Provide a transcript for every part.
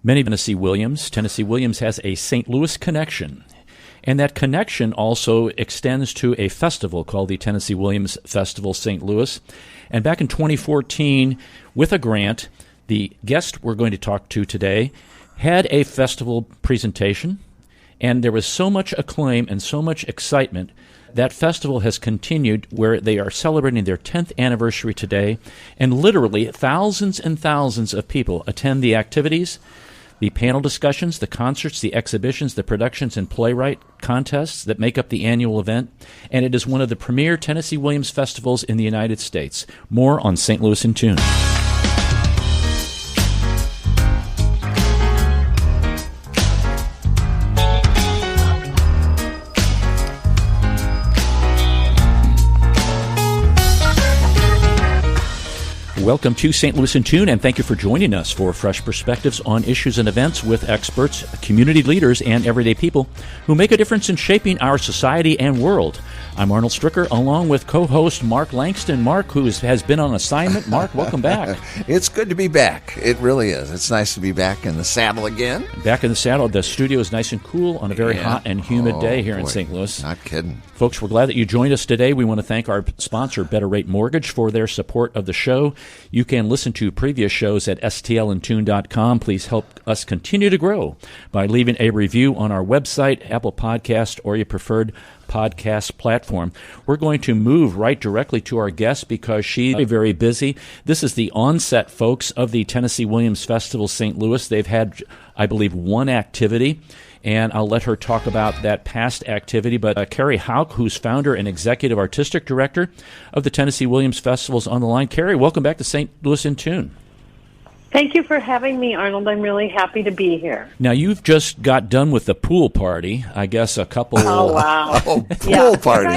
many Tennessee Williams. Tennessee Williams has a St. Louis connection. And that connection also extends to a festival called the Tennessee Williams Festival St. Louis. And back in 2014, with a grant, the guest we're going to talk to today had a festival presentation, and there was so much acclaim and so much excitement. That festival has continued where they are celebrating their 10th anniversary today, and literally thousands and thousands of people attend the activities, the panel discussions, the concerts, the exhibitions, the productions, and playwright contests that make up the annual event, and it is one of the premier Tennessee Williams festivals in the United States. More on St. Louis in Tune. Welcome to St. Louis in Tune, and thank you for joining us for fresh perspectives on issues and events with experts, community leaders, and everyday people who make a difference in shaping our society and world. I'm Arnold Stricker, along with co-host Mark Langston. Mark, who has been on assignment. Mark, welcome back. It's good to be back. It really is. It's nice to be back in the saddle again. Back in the saddle. The studio is nice and cool on a very hot and humid day here in St. Louis. Not kidding. Folks, we're glad that you joined us today. We want to thank our sponsor, Better Rate Mortgage, for their support of the show. You can listen to previous shows at stlintune.com. Please help us continue to grow by leaving a review on our website, Apple Podcast, or your preferred podcast platform. We're going to move right directly to our guest because she's very, very busy. This is the onset, folks, of the Tennessee Williams Festival St. Louis. They've had, I believe, one activity, and I'll let her talk about that past activity. But Carrie Houk, who's founder and executive artistic director of the Tennessee Williams Festival, is on the line. Carrie, welcome back to St. Louis in Tune. Thank you for having me, Arnold. I'm really happy to be here. Now, you've just got done with the pool party. I guess a couple... Oh, wow. Pool party.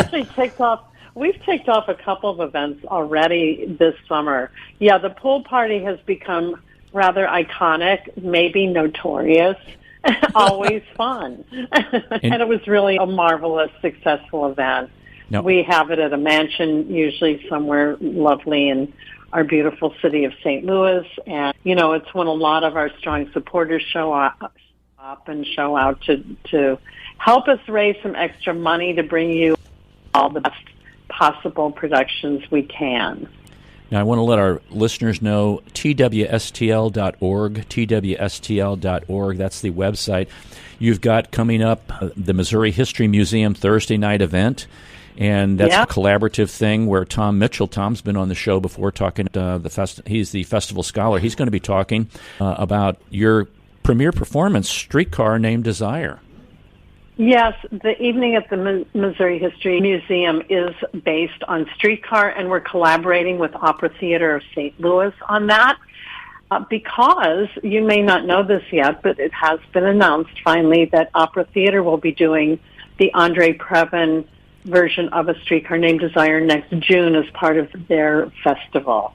We've ticked off a couple of events already this summer. Yeah, the pool party has become rather iconic, maybe notorious, always fun. And it was really a marvelous, successful event. No. We have it at a mansion, usually somewhere lovely in our beautiful city of St. Louis. And, you know, it's when a lot of our strong supporters show up and show out to help us raise some extra money to bring you all the best possible productions we can. Now, I want to let our listeners know twstl.org, twstl.org, that's the website. You've got coming up the Missouri History Museum Thursday night event, and that's a collaborative thing where Tom Mitchell, Tom's been on the show before talking, he's the festival scholar. He's going to be talking about your premiere performance, Streetcar Named Desire. Yes, the evening at the Missouri History Museum is based on Streetcar, and we're collaborating with Opera Theater of St. Louis on that because you may not know this yet, but it has been announced finally that Opera Theater will be doing the Andre Previn version of A Streetcar Named Desire next June as part of their festival,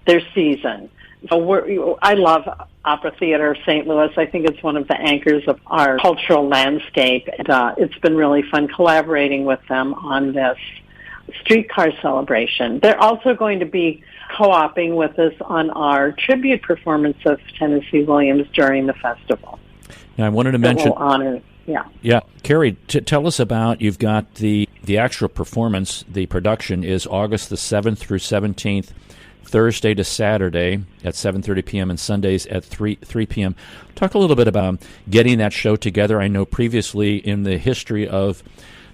their season. So I love Opera Theater of St. Louis. I think it's one of the anchors of our cultural landscape. And, it's been really fun collaborating with them on this streetcar celebration. They're also going to be co-oping with us on our tribute performance of Tennessee Williams during the festival. Now, I wanted to mention... We'll honor, Yeah, Carrie, tell us about, you've got the actual performance, the production is August the 7th through 17th, Thursday to Saturday at 7:30 p.m. and Sundays at 3 p.m. Talk a little bit about getting that show together. I know previously in the history of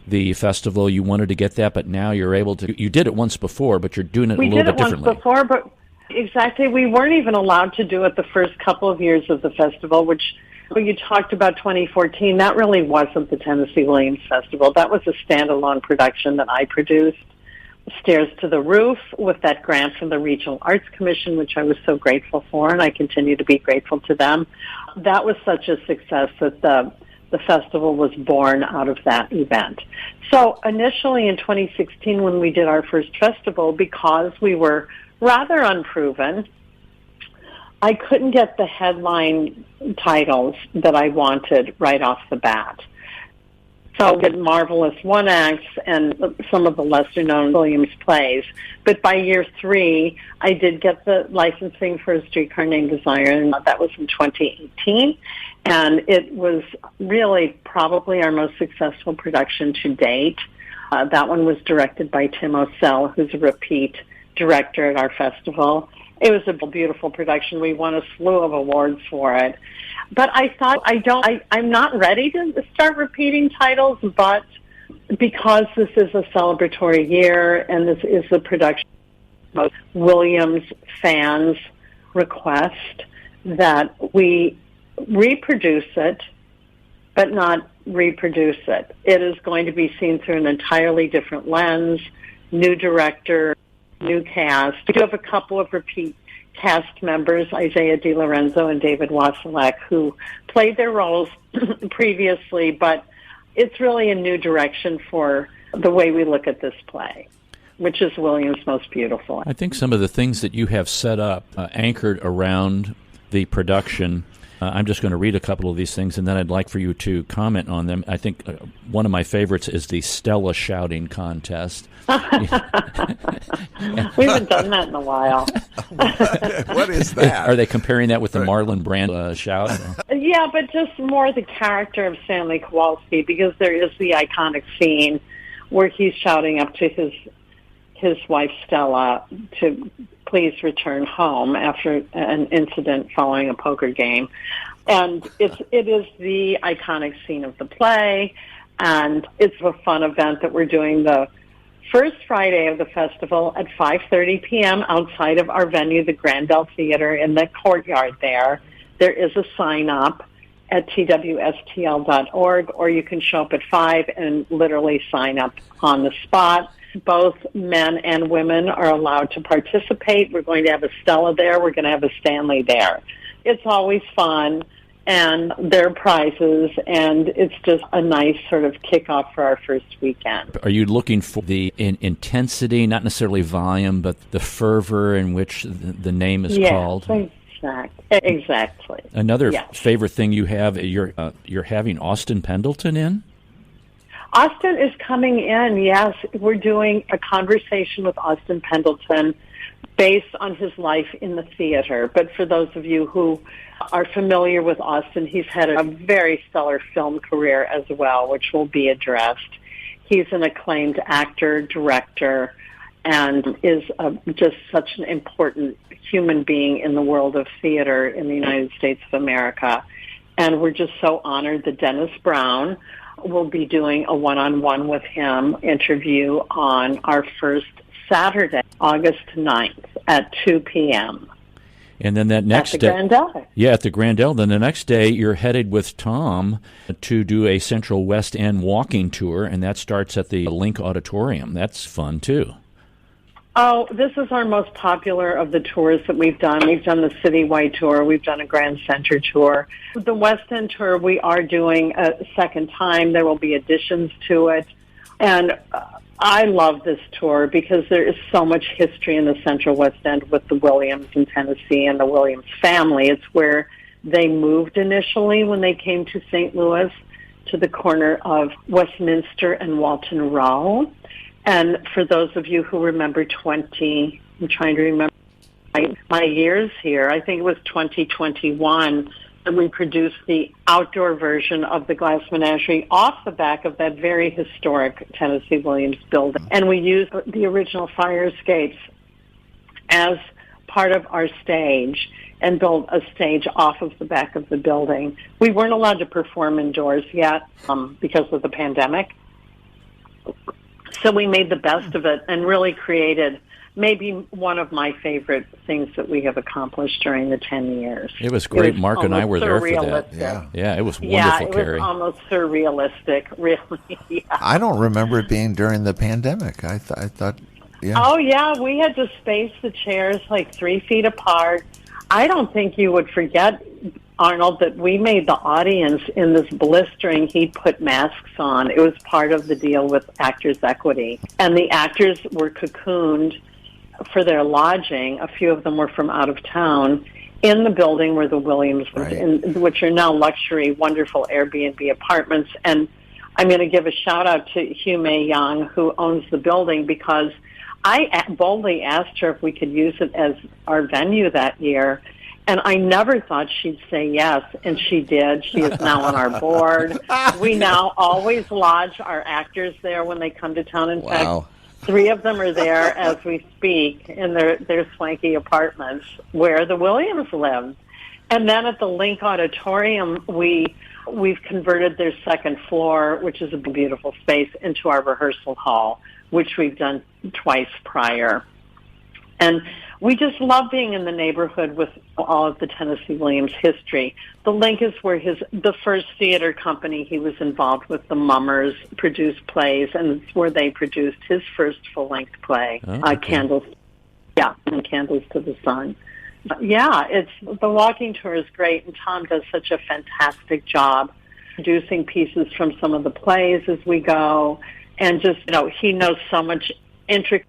the festival you wanted to get that, but now you're able to. You did it once before, but you're doing it a little bit differently. We did it once before, but exactly. We weren't even allowed to do it the first couple of years of the festival, which when you talked about 2014, that really wasn't the Tennessee Williams Festival. That was a standalone production that I produced. Stairs to the Roof with that grant from the Regional Arts Commission, which I was so grateful for, and I continue to be grateful to them. That was such a success that the festival was born out of that event. So initially in 2016 when we did our first festival, because we were rather unproven, I couldn't get the headline titles that I wanted right off the bat. So did marvelous one acts and some of the lesser known Williams plays. But by year 3, I did get the licensing for A Streetcar Named Desire, and that was in 2018. And it was really probably our most successful production to date. That one was directed by Tim O'Sell, who's a repeat director at our festival. It was a beautiful production. We won a slew of awards for it. But I thought I'm not ready to start repeating titles, but because this is a celebratory year and this is the production of Williams fans' request, that we reproduce it, but not reproduce it. It is going to be seen through an entirely different lens, new director, new cast. We do have a couple of repeat cast members, Isaiah DiLorenzo and David Wasilek, who played their roles previously, but it's really a new direction for the way we look at this play, which is Williams' most beautiful. I think some of the things that you have set up anchored around the production, I'm just going to read a couple of these things, and then I'd like for you to comment on them. I think one of my favorites is the Stella Shouting Contest. We haven't done that in a while. What is that? Are they comparing that with the Marlon Brando shout? Yeah, but just more the character of Stanley Kowalski, because there is the iconic scene where he's shouting up to his wife Stella to please return home after an incident following a poker game. And it is the iconic scene of the play, and it's a fun event that we're doing the first Friday of the festival at 5:30 p.m. outside of our venue, the Grandel Theater, in the courtyard there. There is a sign-up at twstl.org, or you can show up at 5 and literally sign up on the spot. Both men and women are allowed to participate. We're going to have a Stella there. We're going to have a Stanley there. It's always fun, and there are prizes, and it's just a nice sort of kickoff for our first weekend. Are you looking for the intensity, not necessarily volume, but the fervor in which the name is called? Exactly. Another favorite thing you have, you're having Austin Pendleton in? Austin is coming in, yes. We're doing a conversation with Austin Pendleton based on his life in the theater. But for those of you who are familiar with Austin, he's had a very stellar film career as well, which will be addressed. He's an acclaimed actor, director, and is just such an important human being in the world of theater in the United States of America. And we're just so honored that Dennis Brown will be doing a one-on-one with him interview on our first Saturday, August 9th at 2 p.m. And then that next day, at the Grandel. Then the next day, you're headed with Tom to do a Central West End walking tour, and that starts at the Link Auditorium. That's fun, too. Oh, this is our most popular of the tours that we've done. We've done the Citywide tour. We've done a Grand Center tour. The West End tour, we are doing a second time. There will be additions to it. And I love this tour because there is so much history in the Central West End with the Williams in Tennessee and the Williams family. It's where they moved initially when they came to St. Louis, to the corner of Westminster and Walton Row. And for those of you who remember I'm trying to remember my years here, I think it was 2021 that we produced the outdoor version of the Glass Menagerie off the back of that very historic Tennessee Williams building. And we used the original fire escapes as part of our stage and built a stage off of the back of the building. We weren't allowed to perform indoors yet because of the pandemic. So we made the best of it and really created maybe one of my favorite things that we have accomplished during the 10 years. It was great. Mark and I were there for that. Yeah, it was wonderful, Carrie. It was almost surrealistic, really. Yeah. I don't remember it being during the pandemic. I thought, yeah. Oh, yeah, we had to space the chairs like 3 feet apart. I don't think you would forget, Arnold, that we made the audience in this blistering heat put masks on. It was part of the deal with Actors Equity. And the actors were cocooned for their lodging. A few of them were from out of town in the building where the Williams lived, which are now luxury, wonderful Airbnb apartments. And I'm going to give a shout out to Hugh May Young, who owns the building, because I boldly asked her if we could use it as our venue that year. And I never thought she'd say yes, and she did. She is now on our board. We now always lodge our actors there when they come to town. In fact, 3 of them are there as we speak in their swanky apartments where the Williams lived. And then at the Link Auditorium, we've converted their second floor, which is a beautiful space, into our rehearsal hall, which we've done twice prior. And we just love being in the neighborhood with all of the Tennessee Williams history. The Link is where the first theater company he was involved with, the Mummers, produced plays, and it's where they produced his first full-length play, Candles. Yeah, and Candles to the Sun. Yeah, the walking tour is great, and Tom does such a fantastic job producing pieces from some of the plays as we go, and just, he knows so much intricate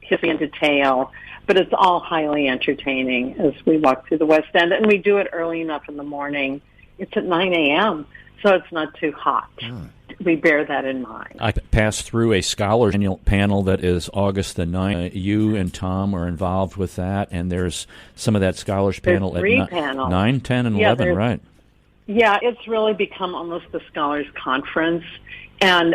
history and detail, but it's all highly entertaining as we walk through the West End, and we do it early enough in the morning. It's at 9 a.m., so it's not too hot. We bear that in mind. I passed through a scholars panel that is August the 9th. You and Tom are involved with that, and there's some of that scholars panel at 9, 10, and 11, right? Yeah, it's really become almost a scholars conference, and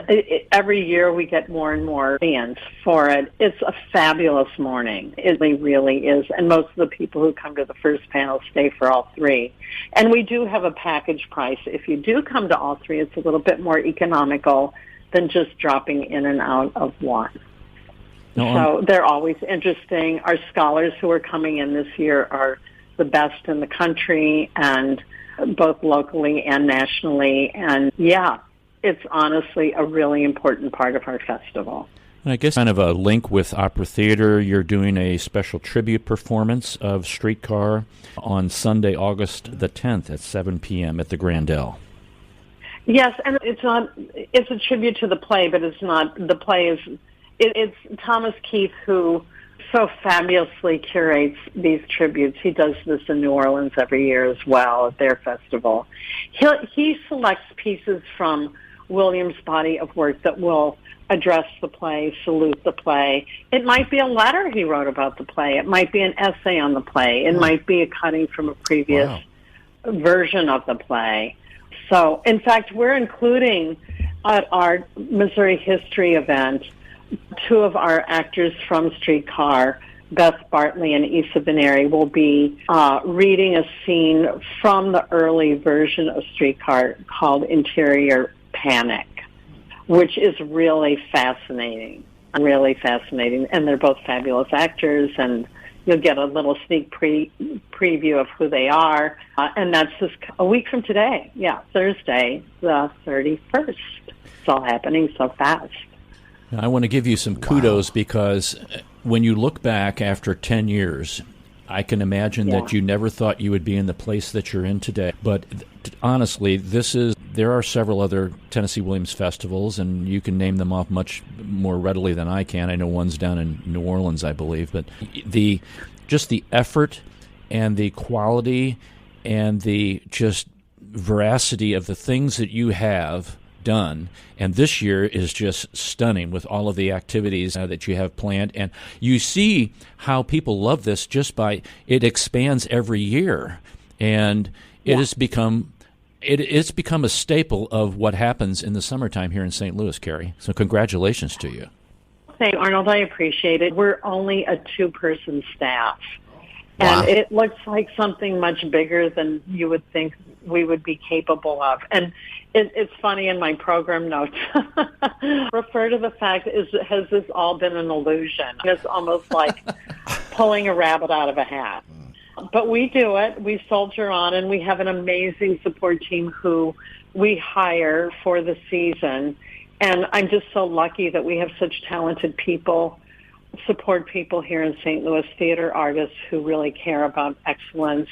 every year we get more and more fans for it. It's a fabulous morning. It really is, and most of the people who come to the first panel stay for all 3. And we do have a package price. If you do come to all 3, it's a little bit more economical than just dropping in and out of one. So they're always interesting. Our scholars who are coming in this year are the best in the country, and both locally and nationally. And yeah, it's honestly a really important part of our festival. And I guess kind of a link with Opera Theater, you're doing a special tribute performance of Streetcar on Sunday, August the 10th at 7 p.m. at the Grandel. Yes, and it's a tribute to the play, but it's not, the play is, it's Thomas Keith who so fabulously curates these tributes. He does this in New Orleans every year as well at their festival. He selects pieces from Williams' body of work that will address the play, salute the play. It might be a letter he wrote about the play. It might be an essay on the play. It might be a cutting from a previous version of the play. So, in fact, we're including at our Missouri History event 2 of our actors from Streetcar, Beth Bartley and Issa Beneri, will be reading a scene from the early version of Streetcar called Interior Panic, which is really fascinating. And they're both fabulous actors, and you'll get a little sneak preview of who they are. And that's just a week from today. Yeah, Thursday, the 31st. It's all happening so fast. I want to give you some kudos because when you look back after 10 years, I can imagine that you never thought you would be in the place that you're in today. But honestly, there are several other Tennessee Williams festivals, and you can name them off much more readily than I can. I know one's down in New Orleans, I believe. But just the effort and the quality and the just veracity of the things that you have done, and this year is just stunning with all of the activities that you have planned, and you see how people love this just by it expands every year, and it's become a staple of what happens in the summertime here in St. Louis, Carrie. So congratulations to you. Hey, Arnold, I appreciate it. We're only a 2-person staff. And it looks like something much bigger than you would think we would be capable of. And it's funny, in my program notes, refer to the fact, has this all been an illusion? It's almost like pulling a rabbit out of a hat. But we do it. We soldier on, and we have an amazing support team who we hire for the season. And I'm just so lucky that we have such talented people, support people here in St. Louis, theater artists who really care about excellence.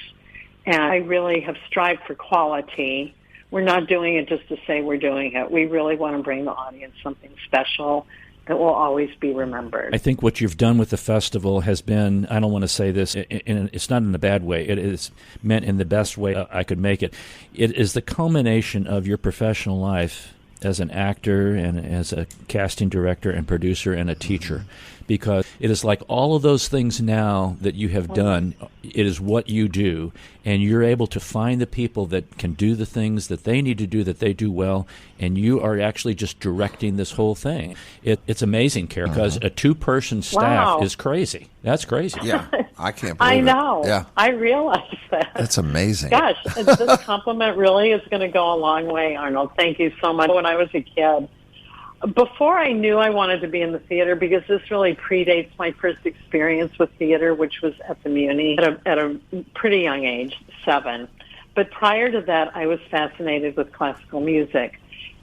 And I really have strived for quality. We're not doing it just to say we're doing it. We really want to bring the audience something special that will always be remembered. I think what you've done with the festival has been, I don't want to say this, it's not in a bad way. It is meant in the best way I could make it. It is the culmination of your professional life as an actor and as a casting director and producer and a teacher, because it is like all of those things now that you have done, it is what you do, and you're able to find the people that can do the things that they need to do, that they do well, and you are actually just directing this whole thing. It's amazing, Carrie, because a two-person staff is crazy. That's crazy. Yeah, I can't believe it. I know. Yeah. I realize that. That's amazing. Gosh, this compliment really is going to go a long way, Arnold. Thank you so much. When I was a kid, before I knew I wanted to be in the theater, because this really predates my first experience with theater, which was at the Muni at a pretty young age, 7. But prior to that, I was fascinated with classical music,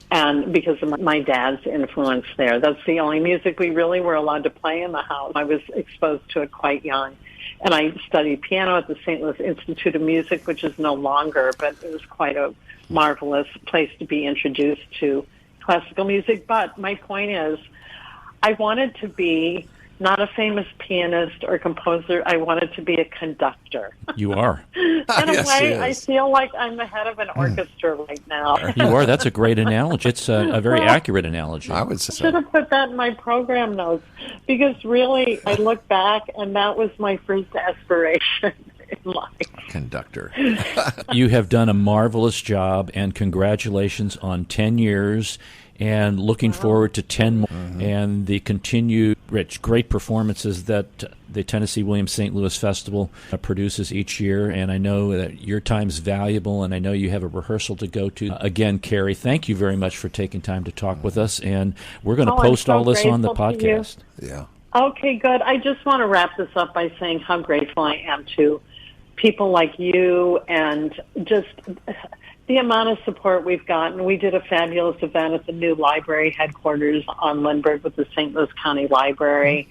and because of my dad's influence there. That's the only music we really were allowed to play in the house. I was exposed to it quite young. And I studied piano at the St. Louis Institute of Music, which is no longer, but it was quite a marvelous place to be introduced to classical music. But my point is, I wanted to be not a famous pianist or composer. I wanted to be a conductor. You are. In a way, I feel like I'm the head of an orchestra right now. You are. That's a great analogy. It's a very accurate analogy. I would say should have put that in my program notes, because really, I look back, and that was my first aspiration in life. Conductor. You have done a marvelous job, and congratulations on 10 years. And looking forward to 10 more, and the continued great performances that the Tennessee Williams St. Louis Festival produces each year. And I know that your time's valuable, and I know you have a rehearsal to go to. Again, Carrie, thank you very much for taking time to talk with us, and we're going to post all this on the podcast. Yeah. Okay, good. I just want to wrap this up by saying how grateful I am to people like you, and just the amount of support we've gotten. We did a fabulous event at the new library headquarters on Lindbergh with the St. Louis County Library,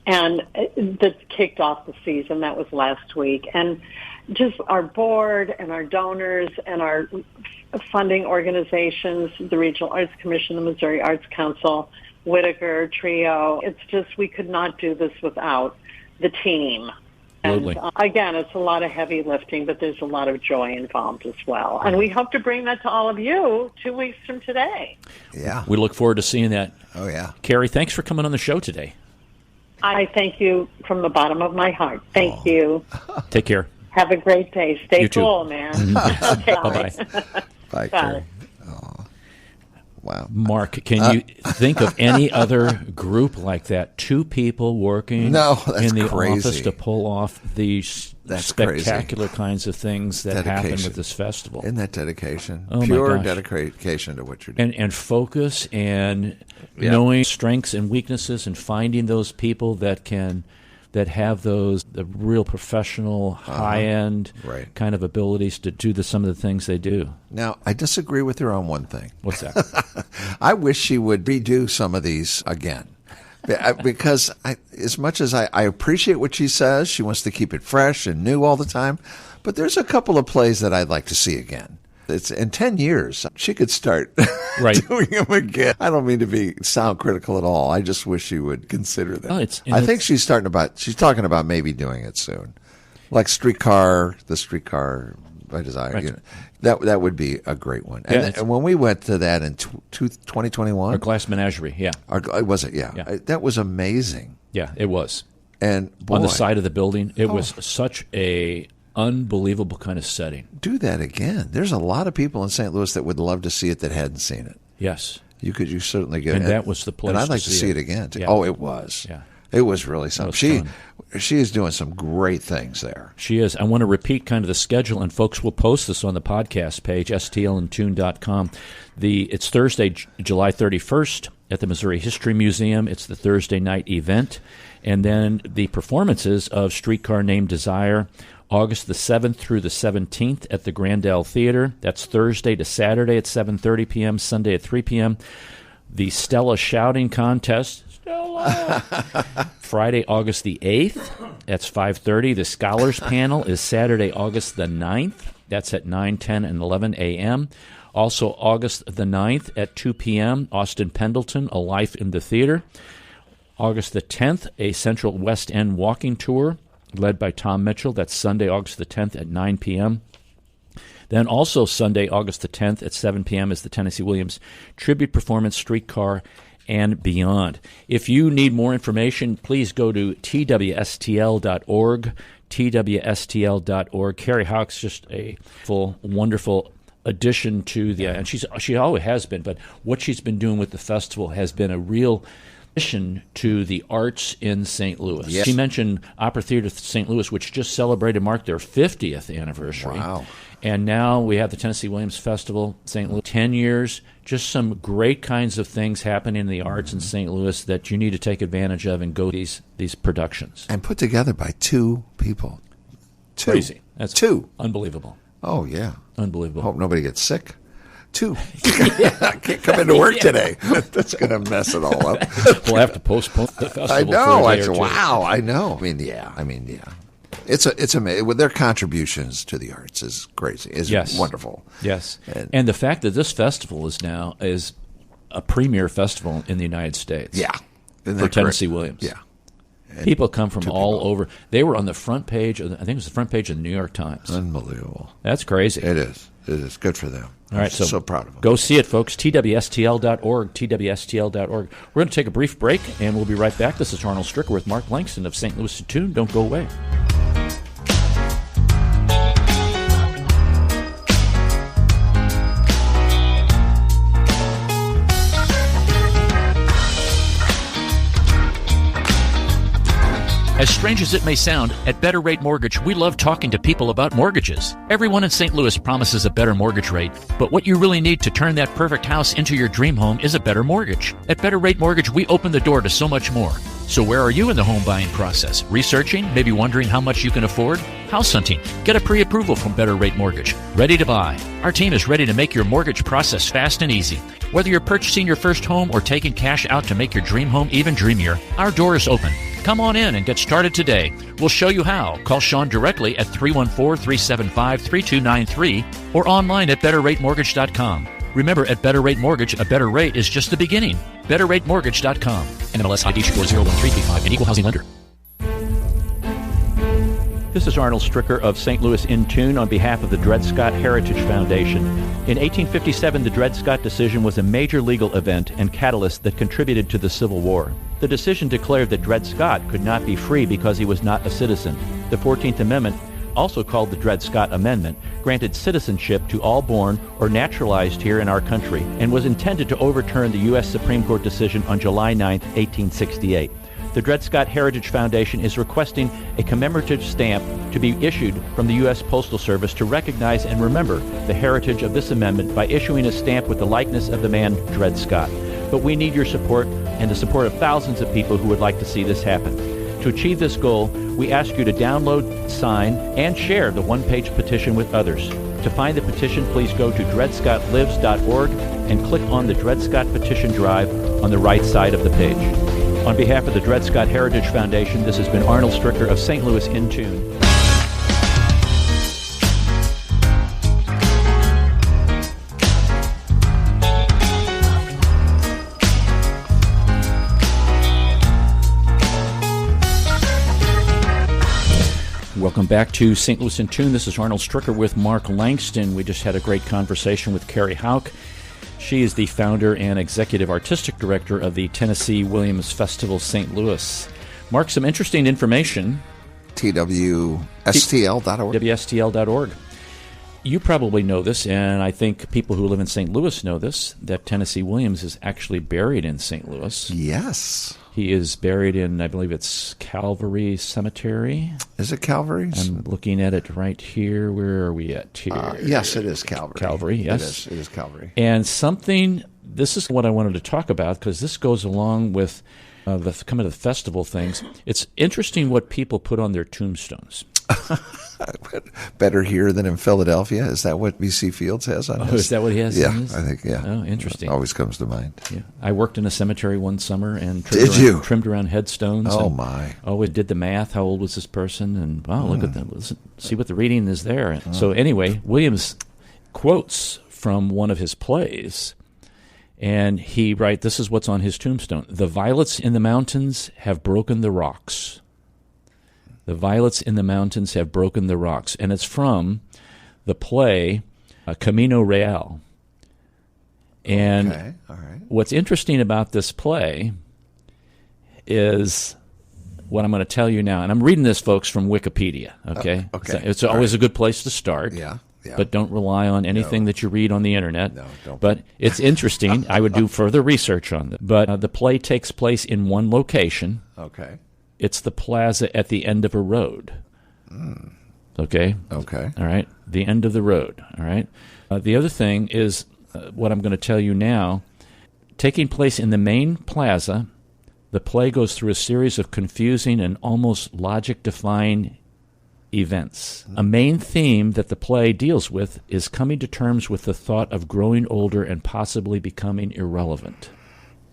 and that kicked off the season. That was last week. And just our board and our donors and our funding organizations, the Regional Arts Commission, the Missouri Arts Council, Whitaker, Trio. It's just, we could not do this without the team. And again, it's a lot of heavy lifting, but there's a lot of joy involved as well. And we hope to bring that to all of you 2 weeks from today. Yeah. We look forward to seeing that. Oh, yeah. Carrie, thanks for coming on the show today. I thank you from the bottom of my heart. Thank you. Take care. Have a great day. Stay You too. cool, man. Okay. Bye-bye. Bye, Carrie. Oh, wow. Mark, can you think of any other group like that? 2 people working in the office to pull off these spectacular kinds of things that happen with this festival. Isn't that dedication? Oh, pure my gosh. dedication to what you're doing. And focus and knowing strengths and weaknesses and finding those people that have the real professional, high-end kind of abilities to do some of the things they do. Now, I disagree with her on one thing. What's that? I wish she would redo some of these again. Because as much as I appreciate what she says, she wants to keep it fresh and new all the time, but there's a couple of plays that I'd like to see again. It's in 10 years, she could start doing them again. I don't mean to sound critical at all. I just wish she would consider that. I think she's talking about maybe doing it soon. Like the Streetcar by Desire. Right. You know, that would be a great one. And when we went to that in 2021. Our Glass Menagerie, yeah. Was it? Yeah. That was amazing. Yeah, it was. And boy, on the side of the building, it was such a unbelievable kind of setting. Do that again. There's a lot of people in St. Louis that would love to see it that hadn't seen it. Yes. You certainly get it. And that was the place. And I'd like to see it again, too. Yeah. Oh, it was. Yeah. It was really something. She is doing some great things there. She is. I want to repeat kind of the schedule, and folks will post this on the podcast page, stlandtune.com. It's Thursday, July 31st at the Missouri History Museum. It's the Thursday night event. And then the performances of Streetcar Named Desire, August the 7th through the 17th at the Grandel Theater. That's Thursday to Saturday at 7:30 p.m., Sunday at 3 p.m. The Stella Shouting Contest, Friday, August the 8th. That's 5:30. The Scholars Panel is Saturday, August the 9th. That's at 9, 10, and 11 a.m. Also, August the 9th at 2 p.m., Austin Pendleton, A Life in the Theater. August the 10th, a Central West End walking tour led by Tom Mitchell. That's Sunday, August the 10th at 9 p.m. Then also Sunday, August the 10th at 7 p.m. is the Tennessee Williams Tribute Performance, Streetcar and Beyond. If you need more information, please go to twstl.org, twstl.org. Carrie Houk's just a full, wonderful addition to the, and she always has been, but what she's been doing with the festival has been a real addition to the arts in St. Louis. Yes. She mentioned Opera Theater St. Louis, which just marked their 50th anniversary. Wow. And now we have the Tennessee Williams Festival, St. Louis, 10 years. Just some great kinds of things happening in the arts in St. Louis that you need to take advantage of and go to these productions. And put together by two people. Crazy. That's two. Unbelievable. Oh, yeah. Unbelievable. Hope nobody gets sick. Two. I can't come into work today. That's going to mess it all up. We'll have to postpone the festival. I know. For a day or two. Wow. I know. I mean, yeah. It's amazing. With their contributions to the arts is crazy. Is wonderful. Yes. And the fact that this festival is a premier festival in the United States. Yeah. For Tennessee Williams. Yeah. And people come from all over. They were on the front page I think it was the front page of the New York Times. Unbelievable. That's crazy. It is. It is. Good for them. All right, so proud of them. Go see it, folks. twstl.org, twstl.org. We're going to take a brief break, and we'll be right back. This is Arnold Stricker with Mark Langston of St. Louis in Tune. Don't go away. As strange as it may sound, at Better Rate Mortgage, we love talking to people about mortgages. Everyone in St. Louis promises a better mortgage rate, but what you really need to turn that perfect house into your dream home is a better mortgage. At Better Rate Mortgage, we open the door to so much more. So where are you in the home buying process? Researching? Maybe wondering how much you can afford? House hunting? Get a pre-approval from Better Rate Mortgage. Ready to buy. Our team is ready to make your mortgage process fast and easy. Whether you're purchasing your first home or taking cash out to make your dream home even dreamier, our door is open. Come on in and get started today. We'll show you how. Call Sean directly at 314-375-3293 or online at betterratemortgage.com. Remember, at Better Rate Mortgage, a better rate is just the beginning. BetterRateMortgage.com. NMLS ID 401335, an equal housing lender. This is Arnold Stricker of St. Louis in Tune on behalf of the Dred Scott Heritage Foundation. In 1857, the Dred Scott decision was a major legal event and catalyst that contributed to the Civil War. The decision declared that Dred Scott could not be free because he was not a citizen. The 14th Amendment, also called the Dred Scott Amendment, granted citizenship to all born or naturalized here in our country and was intended to overturn the U.S. Supreme Court decision on July 9, 1868. The Dred Scott Heritage Foundation is requesting a commemorative stamp to be issued from the U.S. Postal Service to recognize and remember the heritage of this amendment by issuing a stamp with the likeness of the man Dred Scott. But we need your support and the support of thousands of people who would like to see this happen. To achieve this goal, we ask you to download, sign, and share the one-page petition with others. To find the petition, please go to dredscottlives.org and click on the Dred Scott Petition Drive on the right side of the page. On behalf of the Dred Scott Heritage Foundation, this has been Arnold Stricker of St. Louis in Tune. Welcome back to St. Louis in Tune. This is Arnold Stricker with Mark Langston. We just had a great conversation with Carrie Houk. She is the founder and executive artistic director of the Tennessee Williams Festival St. Louis. Mark, some interesting information. twstl.org. twstl.org. You probably know this, and I think people who live in St. Louis know this, that Tennessee Williams is actually buried in St. Louis. Yes. He is buried in, I believe it's Calvary Cemetery. Is it Calvary? I'm looking at it right here. Where are we at here? Yes, it is Calvary. Calvary, yes. It is Calvary. And this is what I wanted to talk about, because this goes along with the festival things. It's interesting what people put on their tombstones. Better here than in Philadelphia? Is that what B.C. Fields has on his? Is that what he has on his? I think, yeah. Oh, interesting. Always comes to mind. Yeah. I worked in a cemetery one summer and trimmed around headstones. Oh, my. Always did the math. How old was this person? And, wow, look at them. Listen, see what the reading is there. So anyway, Williams quotes from one of his plays, and he writes, this is what's on his tombstone: "The violets in the mountains have broken the rocks." The violets in the mountains have broken the rocks. And it's from the play Camino Real. And Okay, all right. what's interesting about this play is what I'm going to tell you now. And I'm reading this, folks, from Wikipedia, okay? Okay. So it's always a good place to start. Yeah. But don't rely on anything that you read on the internet. No, don't. But it's interesting. I would do further research on it. But the play takes place in one location. Okay. It's the plaza at the end of a road. Okay? Okay. All right? The end of the road. All right? The other thing is what I'm going to tell you now. Taking place in the main plaza, the play goes through a series of confusing and almost logic-defying events. A main theme that the play deals with is coming to terms with the thought of growing older and possibly becoming irrelevant.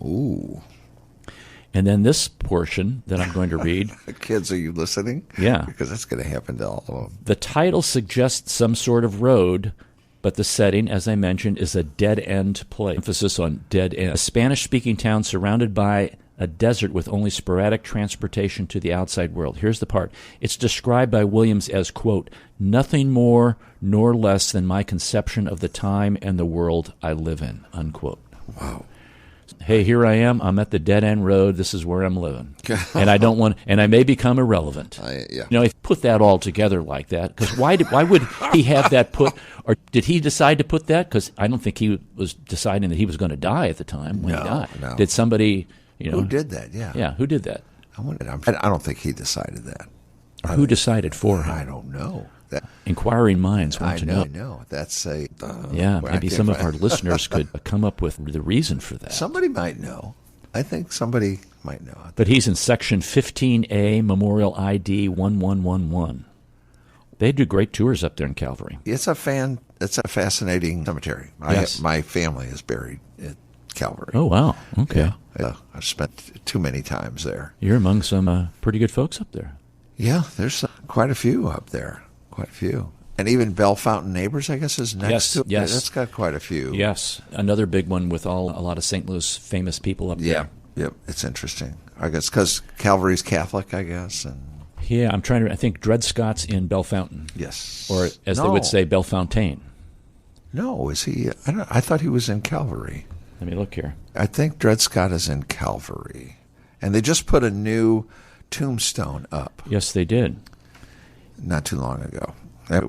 Ooh. And then this portion that I'm going to read. Kids, are you listening? Yeah. Because that's going to happen to all of them. The title suggests some sort of road, but the setting, as I mentioned, is a dead-end play. Emphasis on dead end. A Spanish-speaking town surrounded by a desert with only sporadic transportation to the outside world. Here's the part. It's described by Williams as, quote, nothing more nor less than my conception of the time and the world I live in, unquote. Wow. Hey, here I am. I'm at the dead-end road. This is where I'm living. And I don't want, and I may become irrelevant. Yeah. You know, if you put that all together like that, because why would he have that put, or did he decide to put that? Because I don't think he was deciding that he was going to die at the time when he died. No. Did somebody... You know, Who did that? Yeah. Yeah, who did that? I don't think he decided that. Who decided for him? I don't know. Inquiring minds want to know. I know. That's a... Maybe some of our listeners could come up with the reason for that. Somebody might know. I think somebody might know. But he's in Section 15A, Memorial ID 1111. They do great tours up there in Calvary. It's a fascinating cemetery. Yes. My family is buried at Calvary. Oh, wow. Okay. Yeah. I've spent too many times there. You're among some pretty good folks up there. Yeah, there's quite a few up there. Quite a few. And even Bell Fountain Neighbors, I guess, is next to it. Yes. That's got quite a few. Yes. Another big one with a lot of St. Louis famous people up there. Yep. It's interesting. I guess because Calvary's Catholic, I guess. And Yeah, I think Dred Scott's in Bell Fountain. yes. Or, as they would say, Bellefontaine. No, is he? I thought he was in Calvary. Let me look here. I think Dred Scott is in Calvary. And they just put a new tombstone up Yes, they did. not too long ago.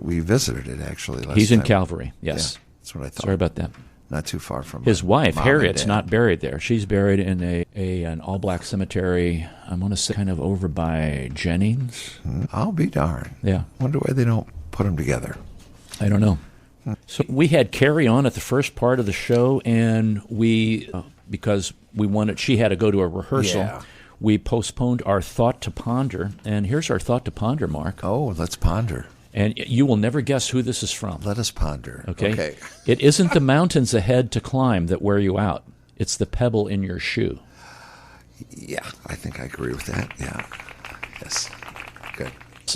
We visited it, actually, last He's in time. Calvary, yes. Yeah, that's what I thought. Sorry about that. Not too far from His my wife, mom Harriet's and dad. not buried there. She's buried in an all-black cemetery, I'm going to say kind of over by Jennings. I'll be darned. Yeah. Wonder why they don't put them together. I don't know. So we had Carrie on at the first part of the show, and we, because she had to go to a rehearsal, Yeah. we postponed our Thought to Ponder. And here's our Thought to Ponder, Mark. Oh, let's ponder. And you will never guess who this is from. Let us ponder. Okay? It isn't the mountains ahead to climb that wear you out. It's the pebble in your shoe. Yeah, I think I agree with that. Yeah. Yes. Good.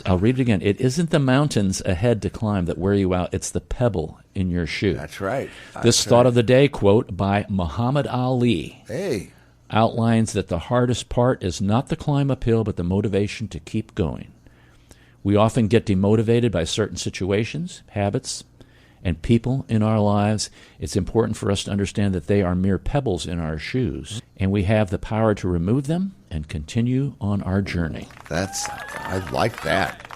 I'll read it again. It isn't the mountains ahead to climb that wear you out. It's the pebble in your shoe. That's right. This thought of the day quote by Muhammad Ali Hey. outlines that the hardest part is not the climb uphill, but the motivation to keep going. We often get demotivated by certain situations, habits, and people in our lives. It's important for us to understand that they are mere pebbles in our shoes, and we have the power to remove them and continue on our journey. I like that.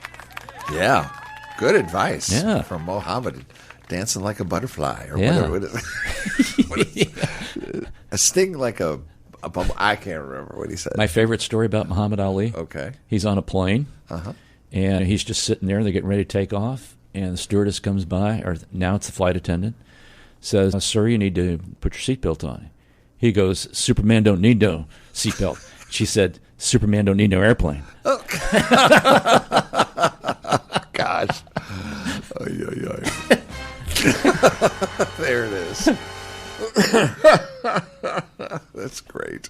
Yeah. Good advice. Yeah. From Mohammed. Dancing like a butterfly or Yeah. whatever it is. A sting like a bubble. I can't remember what he said. My favorite story about Muhammad Ali. Okay. He's on a plane, Uh-huh. and he's just sitting there, and they're getting ready to take off, and the stewardess comes by, or now it's the flight attendant, says, "Sir, you need to put your seatbelt on." He goes, "Superman don't need no seatbelt." She said, "Superman don't need no airplane." Gosh. Oy, oy, oy. There it is. That's great.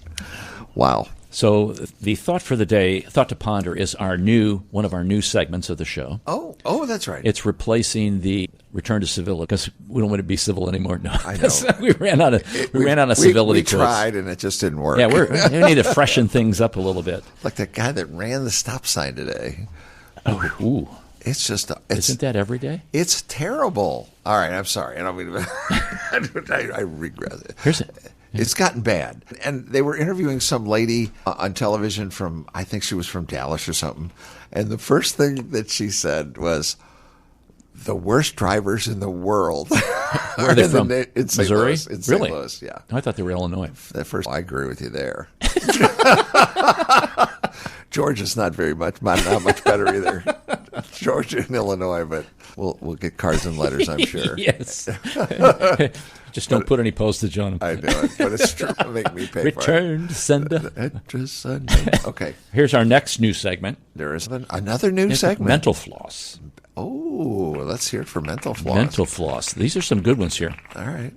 Wow. So the thought for the day, Thought to Ponder, is one of our new segments of the show. Oh, that's right. It's replacing the Return to Civility, because we don't want to be civil anymore. No, I know. we ran out of civility. We tried, and it just didn't work. Yeah, we need to freshen things up a little bit. Like that guy that ran the stop sign today. Oh, ooh. It's just Isn't that every day? It's terrible. All right, I'm sorry. I don't mean to, I regret it. Here's it. It's gotten bad. And they were interviewing some lady on television from, I think she was from Dallas or something. And the first thing that she said was, the worst drivers in the world Where are they from? in St. Missouri? Louis. In St. Really? Louis, yeah. I thought they were Illinois. At first, I agree with you there. Georgia's not not much better either. Georgia and Illinois, but we'll get cards and letters, I'm sure. Yes. Just don't put any postage on them. I know it, but it's true. Make me pay Return to sender. Okay. Here's our next new segment. There is another new segment. Mental floss. Oh, let's hear it for mental floss. Mental floss. These are some good ones here. All right.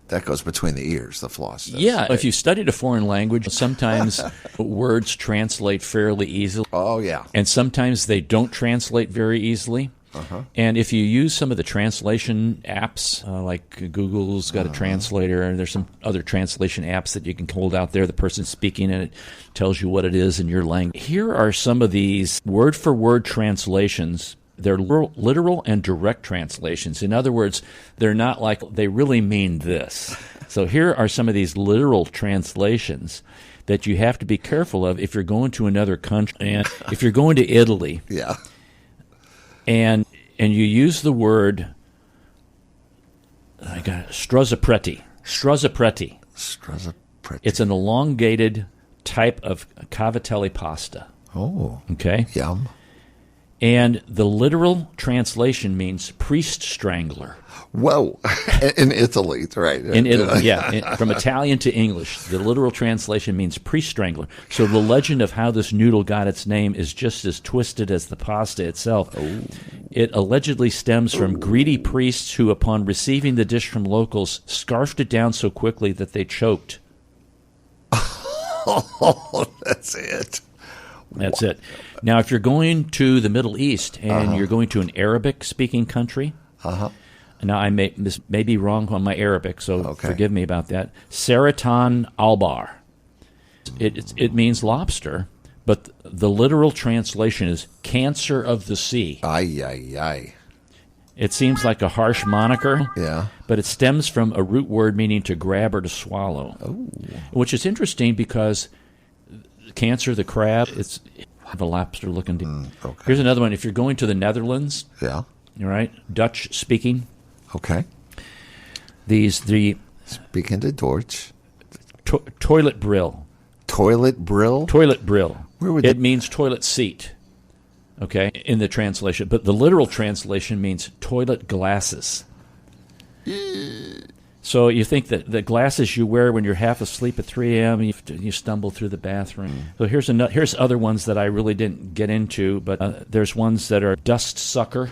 That goes between the ears, the floss does. Yeah, if you studied a foreign language, sometimes words translate fairly easily. Oh, yeah. And sometimes they don't translate very easily. Uh-huh. And if you use some of the translation apps, like Google's got a translator, and there's some other translation apps that you can hold out there, the person's speaking, and it tells you what it is in your language. Here are some of these word-for-word translations. They're literal and direct translations. In other words, they're not like they really mean this. So here are some of these literal translations that you have to be careful of if you're going to another country. And if you're going to Italy, yeah, and you use the word, I got it, strozzapreti. Strozzapreti. Strozzapreti. It's an elongated type of cavatelli pasta. Oh, okay. Yum. And the literal translation means priest strangler. Whoa. In Italy, right. In Italy, yeah. From Italian to English, the literal translation means priest strangler. So the legend of how this noodle got its name is just as twisted as the pasta itself. Oh. It allegedly stems from greedy priests who, upon receiving the dish from locals, scarfed it down so quickly that they choked. Oh, that's it. That's it. Now, if you're going to the Middle East and you're going to an Arabic-speaking country, now this may be wrong on my Arabic, so forgive me about that. Saratan albar. It means lobster, but the literal translation is cancer of the sea. Ay, ay, ay. It seems like a harsh moniker, but it stems from a root word meaning to grab or to swallow, which is interesting because cancer, the crab, it's a lobster-looking. Okay. Here's another one. If you're going to the Netherlands, all right, Dutch-speaking. Okay. The speaking to Deutsch. Toilet brill. Toilet brill? Toilet brill. Where would it means toilet seat, okay, in the translation. But the literal translation means toilet glasses. So you think that the glasses you wear when you're half asleep at 3 a.m., you stumble through the bathroom. So here's other ones that I really didn't get into, but there's ones that are dust sucker.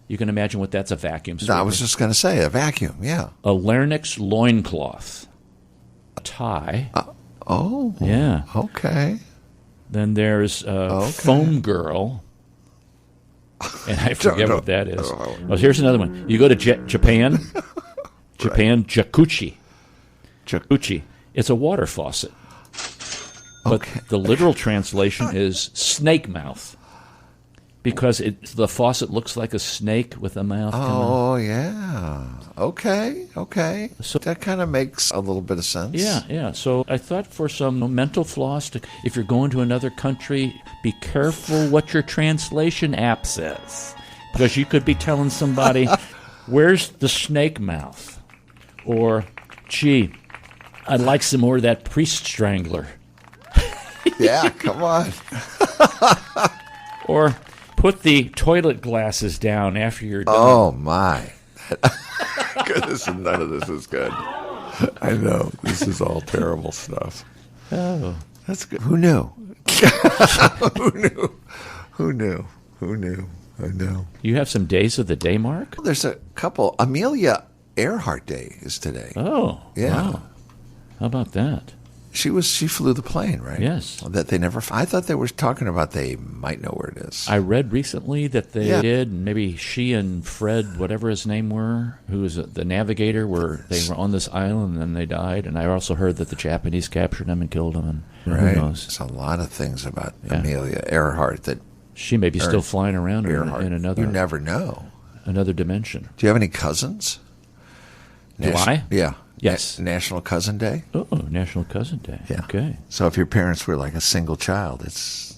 You can imagine what that's, a vacuum sweeper. No, I was just going to say, a vacuum, yeah. A larynx loincloth. A tie. Oh. Yeah. Okay. Then there's foam girl. And I forget what that is. Well, here's another one. You go to Japan. Japan, jacuzzi. Jacuzzi. It's a water faucet. But the literal translation is snake mouth. Because the faucet looks like a snake with a mouth. Oh, yeah. Okay. So that kind of makes a little bit of sense. Yeah. So I thought for some mental floss, if you're going to another country, be careful what your translation app says. Because you could be telling somebody, where's the snake mouth? Or, gee, I'd like some more of that priest strangler. Yeah, come on. Or put the toilet glasses down after you're done. Oh, my. Goodness, none of this is good. I know. This is all terrible stuff. Oh. That's good. Who knew? Who knew? I know. You have some days of the day, Mark? There's a couple. Amelia Earhart Day is today. Oh, yeah. Wow. How about that? She flew the plane, right? Yes. That they never. I thought they were talking about they might know where it is. I read recently that they did. Maybe she and Fred, whatever his name were, who was the navigator, they were on this island and then they died. And I also heard that the Japanese captured them and killed them. And right. Who knows? There's a lot of things about Amelia Earhart that She may be still flying around in another. You never know. Another dimension. Do you have any cousins? Do I? Yeah. Yes. National Cousin Day. Oh, National Cousin Day. Yeah. Okay. So if your parents were like a single child,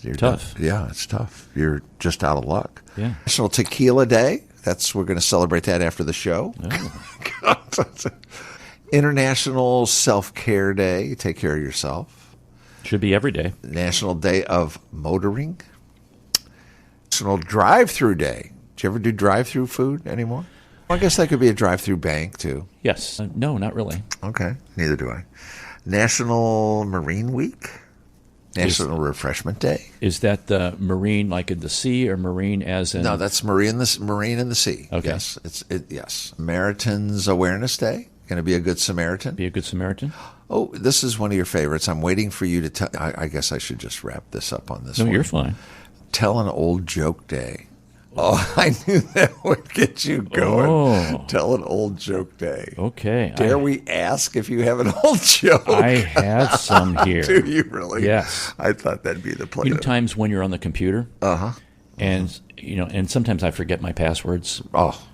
you're tough. Yeah, it's tough. You're just out of luck. Yeah. National Tequila Day. We're going to celebrate that after the show. Oh. International Self-Care Day. You take care of yourself. Should be every day. National Day of Motoring. National Drive-Through Day. Do you ever do drive-through food anymore? Well, I guess that could be a drive-through bank, too. Yes. No, not really. Okay. Neither do I. National Marine Week. National Refreshment Day. Is that the marine like in the sea or marine as in... No, that's marine in the sea. Okay. Yes. Yes. Samaritan's Awareness Day. Going to be a good Samaritan. Be a good Samaritan? Oh, this is one of your favorites. I'm waiting for you to tell... I guess I should just wrap this up on this one. No, you're fine. Tell an old joke day. Oh, I knew that would get you going. Oh. Tell an old joke day. Okay. Dare we ask if you have an old joke? I have some here. Do you really? Yes. I thought that'd be the plan. You know, times when you're on the computer, and and sometimes I forget my passwords. Oh,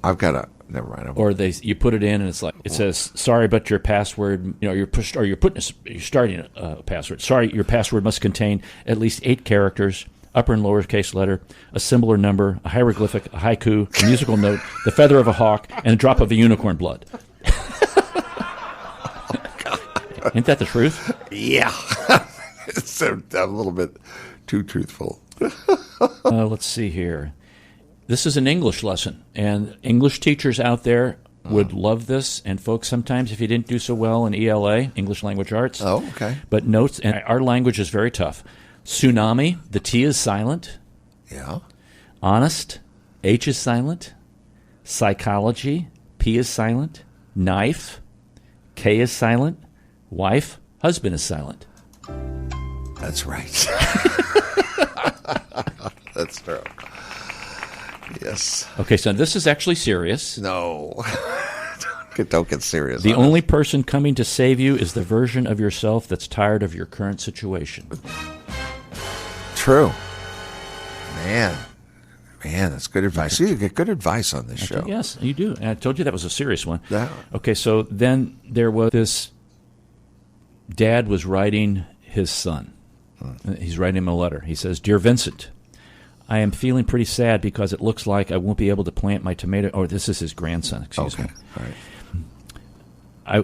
I've got to. Never mind. Or you put it in and it's like it says, "Sorry, but your password." You're starting a password. Sorry, your password must contain at least 8 characters. Upper and lowercase letter, a symbol or number, a hieroglyphic, a haiku, a musical note, the feather of a hawk, and a drop of a unicorn blood. Ain't that the truth? Yeah. It's a little bit too truthful. Let's see here. This is an English lesson, and English teachers out there would love this. And folks, sometimes if you didn't do so well in ELA, English Language Arts, okay. But notes, and our language is very tough. Tsunami, the T is silent. Yeah. Honest, H is silent. Psychology, P is silent. Knife, K is silent. Wife, husband is silent. That's right. That's true. Yes. Okay, so this is actually serious. No. Don't get serious. The only person coming to save you is the version of yourself that's tired of your current situation. True. Man, that's good advice. You get good advice on this show. Yes, you do. And I told you that was a serious one. Yeah. Okay, so then there was this dad was writing his son. He's writing him a letter. He says, "Dear Vincent, I am feeling pretty sad because it looks like I won't be able to plant my tomato..." Oh, this is his grandson, excuse me. All right.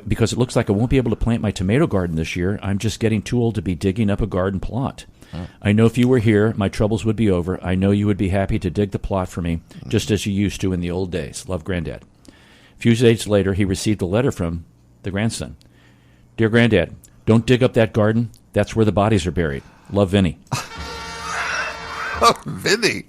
Because it looks like I won't be able to plant my tomato garden this year. I'm just getting too old to be digging up a garden plot. I know if you were here, my troubles would be over. I know you would be happy to dig the plot for me, just as you used to in the old days. Love, Granddad. A few days later, he received a letter from the grandson. "Dear Granddad, don't dig up that garden. That's where the bodies are buried. Love, Vinny." Oh, Vinny.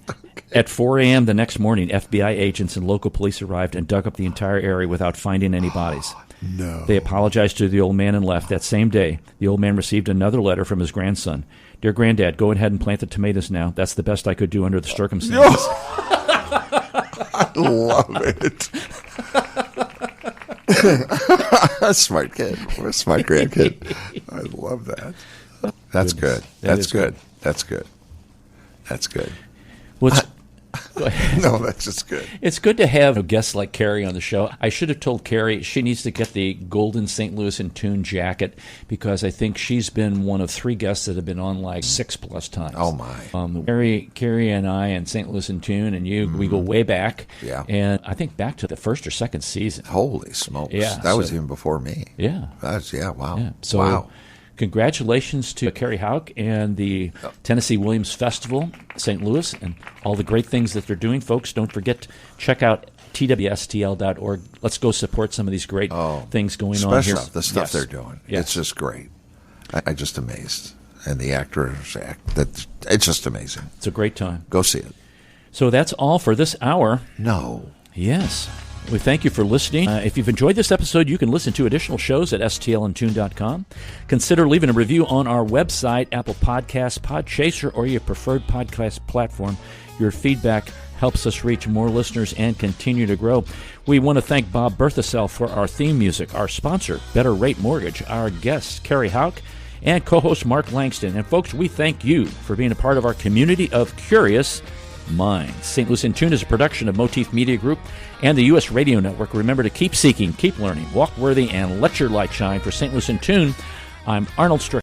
At 4 a.m. the next morning, FBI agents and local police arrived and dug up the entire area without finding any bodies. No. They apologized to the old man and left. That same day, the old man received another letter from his grandson. "Dear Granddad, go ahead and plant the tomatoes now. That's the best I could do under the circumstances." I love it. A smart kid. What a smart grandkid. I love that. That's good. That's good. That's good. That's good. Go ahead. No, that's just good. It's good to have guests like Carrie on the show. I should have told Carrie she needs to get the Golden St. Louis in Tune jacket because I think she's been one of 3 guests that have been on like 6+ times. Oh, my. Carrie and I and St. Louis in Tune and you, we go way back. Yeah. And I think back to the 1st or 2nd season. Holy smokes. Yeah, that was even before me. Yeah. Wow. Yeah. So, wow. Congratulations to Carrie Houk and the Tennessee Williams Festival, St. Louis, and all the great things that they're doing. Folks, don't forget to check out twstl.org. Let's go support some of these great things going on here. The stuff they're doing. Yes. It's just great. I'm just amazed. And the actors act. It's just amazing. It's a great time. Go see it. So that's all for this hour. No. Yes. We thank you for listening. If you've enjoyed this episode, you can listen to additional shows at stlintune.com. Consider leaving a review on our website, Apple Podcasts, Podchaser, or your preferred podcast platform. Your feedback helps us reach more listeners and continue to grow. We want to thank Bob Berthasell for our theme music, our sponsor, Better Rate Mortgage, our guest, Carrie Houk, and co-host Mark Langston. And folks, we thank you for being a part of our community of curious minds. St. Louis in Tune is a production of Motif Media Group and the U.S. Radio Network. Remember to keep seeking, keep learning, walk worthy, and let your light shine. For St. Louis in Tune, I'm Arnold Strickland.